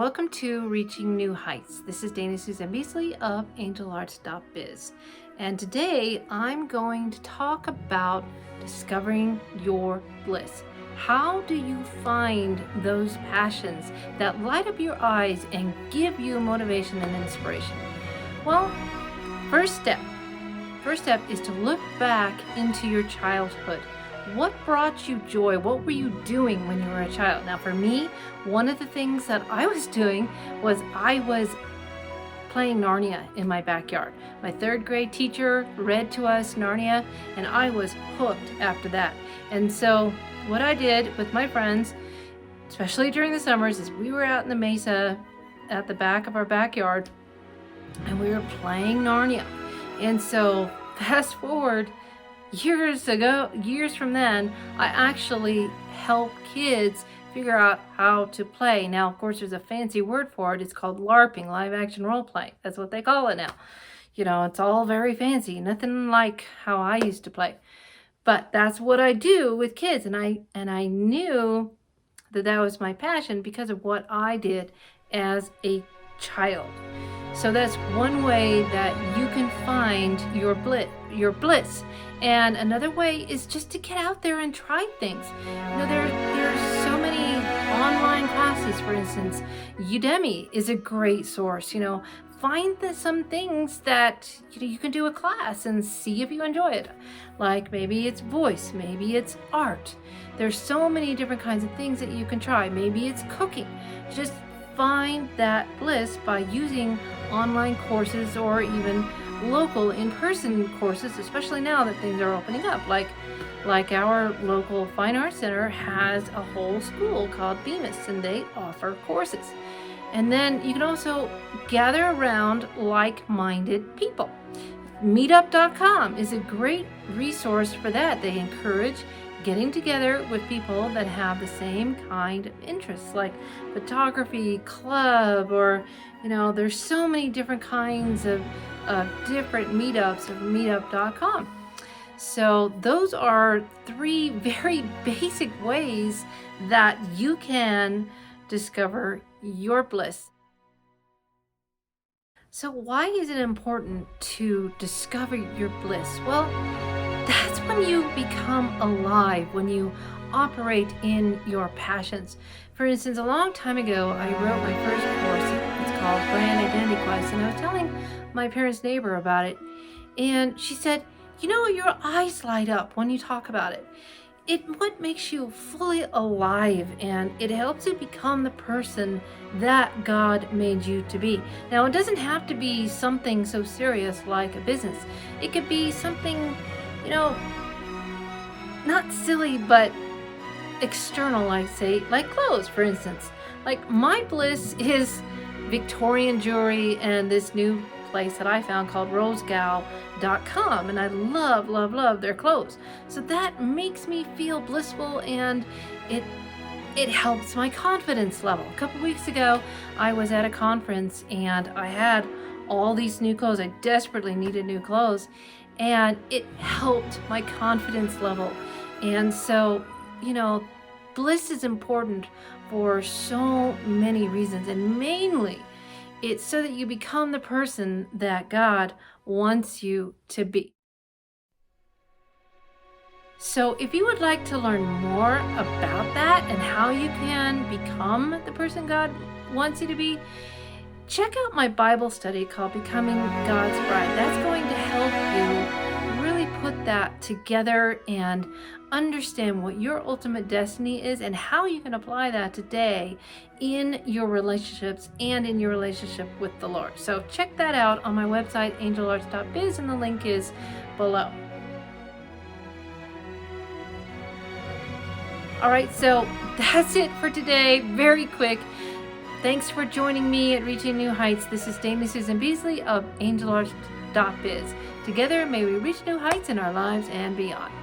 Welcome to Reaching New Heights. This is Dana Susan Beasley of angelarts.biz. And today I'm going to talk about discovering your bliss. How do you find those passions that light up your eyes and give you motivation and inspiration? Well, first step is to look back into your childhood. What brought you joy? What were you doing when you were a child? Now for me, one of the things that I was doing was I was playing Narnia in my backyard. My third grade teacher read to us Narnia and I was hooked after that. And so what I did with my friends, especially during the summers, is we were out in the mesa at the back of our backyard and we were playing Narnia. And so fast forward years from then, I actually help kids figure out how to play. Now, of course, there's a fancy word for it. It's called LARPing, live action role play. That's what they call it now. You know, it's all very fancy, nothing like how I used to play. But that's what I do with kids, and I knew that was my passion because of what I did as a child. So that's one way that you can find your bliss. And another way is just to get out there and try things. You know, there's so many online classes. For instance, Udemy is a great source. You know, find some things that you can do a class and see if you enjoy it. Like maybe it's voice, maybe it's art. There's so many different kinds of things that you can try. Maybe it's cooking. Just find that bliss by using online courses or even local in-person courses, especially now that things are opening up. Like our local fine arts center has a whole school called Bliss, and they offer courses. And then you can also gather around like-minded people. Meetup.com is a great resource for that. They encourage getting together with people that have the same kind of interests, like photography club, or there's so many different kinds of different meetups of meetup.com. So those are three very basic ways that you can discover your bliss. So why is it important to discover your bliss? Well, that's when you become alive, when you operate in your passions. For instance, a long time ago, I wrote my first course. It's called Brand Identity Quest, and I was telling my parents' neighbor about it, and she said, your eyes light up when you talk about it. What makes you fully alive, and it helps you become the person that God made you to be. Now, it doesn't have to be something so serious like a business. It could be something, not silly, but external, like clothes, for instance. Like my bliss is Victorian jewelry and this new place that I found called rosegal.com, and I love their clothes. So that makes me feel blissful, and it helps my confidence level. A couple weeks ago, I was at a conference and I had all these new clothes. I desperately needed new clothes, and it helped my confidence level. And so, bliss is important for so many reasons, and mainly it's so that you become the person that God wants you to be. So if you would like to learn more about that and how you can become the person God wants you to be, check out my Bible study called Becoming God's Bride. That's going to help you really put that together and understand what your ultimate destiny is and how you can apply that today in your relationships and in your relationship with the Lord. So check that out on my website, angelarts.biz, and the link is below. All right, so that's it for today. Very quick. Thanks for joining me at Reaching New Heights. This is Dana Susan Beasley of angelarts.biz. Together, may we reach new heights in our lives and beyond.